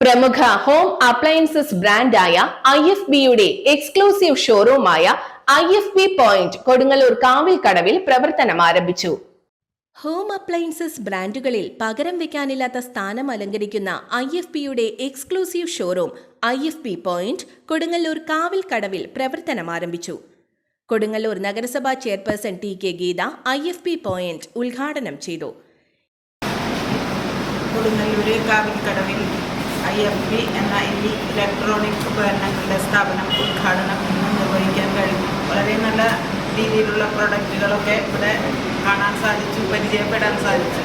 പ്രമുഖ home appliances ബ്രാൻഡായ IFBയുടെ എക്സ്ക്ലൂസീവ് ഷോറൂമായ IFB പോയിന്റ് കൊടുങ്ങല്ലൂർ കാവിൽക്കടവിൽ പ്രവർത്തനം ആരംഭിച്ചു. ഹോം അപ്ലയൻസസ് ബ്രാൻഡുകളിൽ പകരം വെക്കാനില്ലാത്ത സ്ഥാനം അലങ്കരിക്കുന്ന IFBയുടെ exclusive showroom IFB point Kodungallur കാവിൽക്കടവിൽ പ്രവർത്തനം ആരംഭിച്ചു. കൊടുങ്ങല്ലൂർ നഗരസഭാ chairperson TK Geetha IFB point ഉദ്ഘാടനം ചെയ്തു. കൊടുങ്ങല്ലൂർ കാവിൽക്കടവിൽ IFB എന്ന ഈ ഇലക്ട്രോണിക് ഉപകരണങ്ങളുടെ സ്ഥാപനം ഉദ്ഘാടനം ഇന്ന് നിർവഹിക്കാൻ കഴിഞ്ഞു. വളരെ നല്ല രീതിയിലുള്ള പ്രൊഡക്റ്റുകളൊക്കെ ഇവിടെ കാണാൻ സാധിച്ചു, പരിചയപ്പെടാൻ സാധിച്ചു.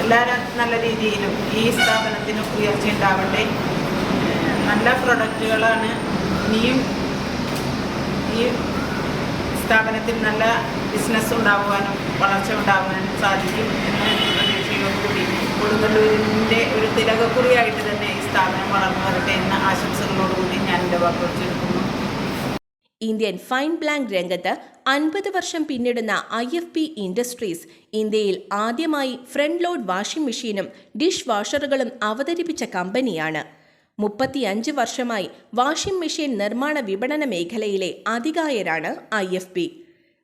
എല്ലാവരും നല്ല രീതിയിലും ഈ സ്ഥാപനത്തിന് ഉയർച്ചയുണ്ടാവട്ടെ. നല്ല പ്രൊഡക്റ്റുകളാണ് ഇനിയും ഈ സ്ഥാപനത്തിൽ നല്ല ബിസിനസ് ഉണ്ടാകുവാനും വളർച്ച ഉണ്ടാകുവാനും സാധിക്കും എന്ന പ്രതീക്ഷയോടുകൂടി കൊടുങ്ങല്ലൂരിൻ്റെ ഒരു തിലകക്കുറിയായിട്ട് തന്നെ ഈ സ്ഥാപനം വളർന്നു വരട്ടെ എന്ന ആശംസകളോടുകൂടി ഞാൻ എൻ്റെ വാക്കുകൾ ചുരുക്കുന്നു. ഇന്ത്യൻ ഫൈൻ ബ്ലാങ്ക് രംഗത്ത് 50 വർഷം പിന്നിടുന്ന IFB ഇൻഡസ്ട്രീസ് ഇന്ത്യയിൽ ആദ്യമായി ഫ്രണ്ട് ലോഡ് വാഷിംഗ് മെഷീനും ഡിഷ് വാഷറുകളും അവതരിപ്പിച്ച കമ്പനിയാണ്. 35 വർഷമായി വാഷിംഗ് മെഷീൻ നിർമ്മാണ വിപണന മേഖലയിലെ അതികായരാണ് IFB.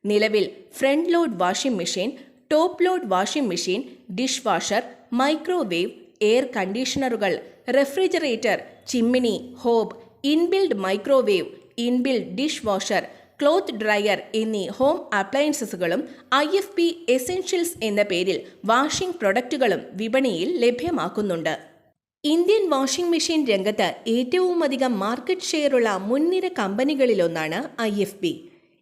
നിലവിൽ front load washing machine, top load washing machine, dish washer, microwave, air കണ്ടീഷണറുകൾ, refrigerator, chimney, hob, inbuilt microwave, inbuilt dish washer, cloth dryer എന്നീ ഹോം അപ്ലയൻസസുകളും IFB എസെൻഷ്യൽസ് എന്ന പേരിൽ വാഷിംഗ് പ്രൊഡക്റ്റുകളും വിപണിയിൽ ലഭ്യമാക്കുന്നുണ്ട്. ഇന്ത്യൻ വാഷിംഗ് മെഷീൻ രംഗത്ത് ഏറ്റവുമധികം മാർക്കറ്റ് ഷെയറുള്ള മുൻനിര കമ്പനികളിലൊന്നാണ് IFB.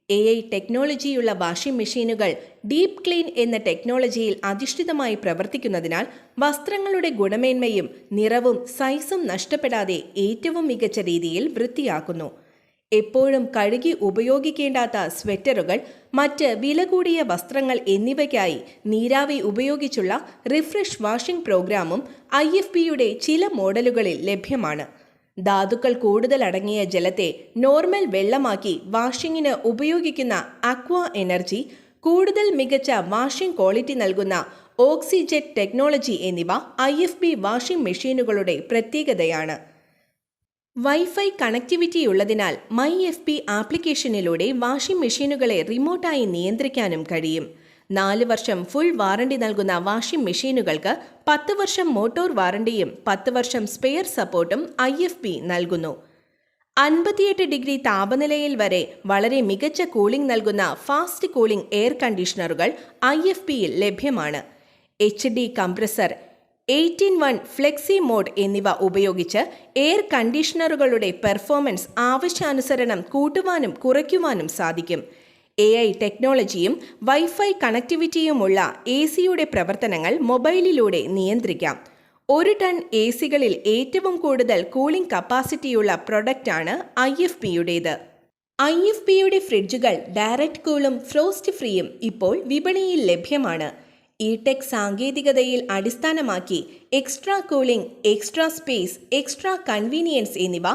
AI ടെക്നോളജിയുള്ള വാഷിംഗ് മെഷീനുകൾ ഡീപ് ക്ലീൻ എന്ന ടെക്നോളജിയിൽ അധിഷ്ഠിതമായി പ്രവർത്തിക്കുന്നതിനാൽ വസ്ത്രങ്ങളുടെ ഗുണമേന്മയും നിറവും സൈസും നഷ്ടപ്പെടാതെ ഏറ്റവും മികച്ച രീതിയിൽ വൃത്തിയാക്കുന്നു. എപ്പോഴും കഴുകി ഉപയോഗിക്കേണ്ടാത്ത സ്വെറ്ററുകൾ, മറ്റ് വില കൂടിയ വസ്ത്രങ്ങൾ എന്നിവയ്ക്കായി നീരാവി ഉപയോഗിച്ചുള്ള റിഫ്രഷ് വാഷിംഗ് പ്രോഗ്രാമും IFBയുടെ ചില മോഡലുകളിൽ ലഭ്യമാണ്. ധാതുക്കൾ കൂടുതൽ അടങ്ങിയ ജലത്തെ നോർമൽ വെള്ളമാക്കി വാഷിങ്ങിന് ഉപയോഗിക്കുന്ന അക്വ എനർജി, കൂടുതൽ മികച്ച വാഷിംഗ് ക്വാളിറ്റി നൽകുന്ന ഓക്സിജെറ്റ് ടെക്നോളജി എന്നിവ IFB വാഷിംഗ് മെഷീനുകളുടെ പ്രത്യേകതയാണ്. വൈഫൈ കണക്ടിവിറ്റി ഉള്ളതിനാൽ MyFB ആപ്ലിക്കേഷനിലൂടെ വാഷിംഗ് മെഷീനുകളെ റിമോട്ടായി നിയന്ത്രിക്കാനും കഴിയും. 4 വർഷം ഫുൾ വാറണ്ടി നൽകുന്ന വാഷിംഗ് മെഷീനുകൾക്ക് 10 വർഷം മോട്ടോർ വാറണ്ടിയും 10 വർഷം സ്പെയർ സപ്പോർട്ടും IFB നൽകുന്നു. 58 ഡിഗ്രി താപനിലയിൽ വരെ വളരെ മികച്ച കൂളിംഗ് നൽകുന്ന ഫാസ്റ്റ് കൂളിംഗ് എയർ കണ്ടീഷണറുകൾ IFBയിൽ ലഭ്യമാണ്. HD കംപ്രസർ, 18-1 ഫ്ലെക്സി മോഡ് എന്നിവ ഉപയോഗിച്ച് എയർ കണ്ടീഷണറുകളുടെ പെർഫോമൻസ് ആവശ്യാനുസരണം കൂട്ടുവാനും കുറയ്ക്കുവാനും സാധിക്കും. AI ടെക്നോളജിയും വൈഫൈ കണക്ടിവിറ്റിയുമുള്ള ACയുടെ പ്രവർത്തനങ്ങൾ മൊബൈലിലൂടെ നിയന്ത്രിക്കാം. 1 ടൺ ACകളിൽ ഏറ്റവും കൂടുതൽ കൂളിംഗ് കപ്പാസിറ്റിയുള്ള പ്രൊഡക്റ്റാണ് IFBയുടേത്. IFBയുടെ ഫ്രിഡ്ജുകൾ ഡയറക്റ്റ് കൂളും ഫ്രോസ്റ്റ് ഫ്രീയും ഇപ്പോൾ വിപണിയിൽ ലഭ്യമാണ്. ടെക് സാങ്കേതികതയിൽ അടിസ്ഥാനമാക്കി extra cooling, extra space, extra convenience എന്നിവ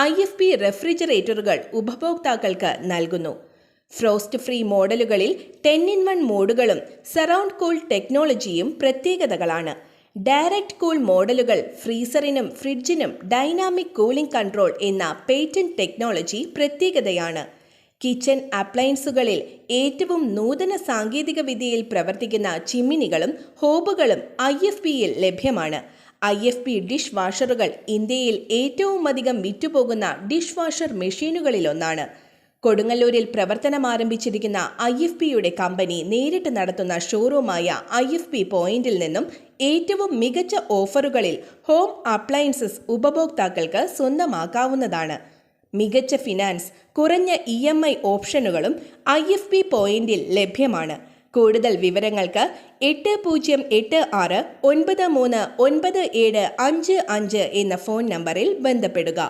IFB റെഫ്രിജറേറ്ററുകൾ ഉപഭോക്താക്കൾക്ക് നൽകുന്നു. ഫ്രോസ്റ്റ് ഫ്രീ മോഡലുകളിൽ 10-in-1 മോഡുകളും സറൗണ്ട് കൂൾ ടെക്നോളജിയും പ്രത്യേകതകളാണ്. ഡയറക്റ്റ് കൂൾ മോഡലുകൾ ഫ്രീസറിനും ഫ്രിഡ്ജിനും ഡൈനാമിക് കൂളിംഗ് കൺട്രോൾ എന്ന പേറ്റന്റ് ടെക്നോളജി പ്രത്യേകതയാണ്. കിച്ചൺ അപ്ലയൻസുകളിൽ ഏറ്റവും നൂതന സാങ്കേതിക വിദ്യയിൽ പ്രവർത്തിക്കുന്ന ചിമ്മിനികളും ഹോബുകളും IFBയിൽ ലഭ്യമാണ്. IFB ഡിഷ് വാഷറുകൾ ഇന്ത്യയിൽ ഏറ്റവുമധികം വിറ്റുപോകുന്ന ഡിഷ് വാഷർ മെഷീനുകളിലൊന്നാണ്. കൊടുങ്ങല്ലൂരിൽ പ്രവർത്തനം ആരംഭിച്ചിരിക്കുന്ന IFBയുടെ കമ്പനി നേരിട്ട് നടത്തുന്ന ഷോറൂമായ IFB പോയിന്റിൽ നിന്നും ഏറ്റവും മികച്ച ഓഫറുകളിൽ ഹോം അപ്ലയൻസസ് ഉപഭോക്താക്കൾക്ക് സ്വന്തമാക്കാവുന്നതാണ്. മികച്ച ഫിനാൻസ്, കുറഞ്ഞ EMI ഓപ്ഷനുകളും IFB പോയിന്റിൽ ലഭ്യമാണ്. കൂടുതൽ വിവരങ്ങൾക്ക് 8086 939755 എന്ന ഫോൺ നമ്പറിൽ ബന്ധപ്പെടുക.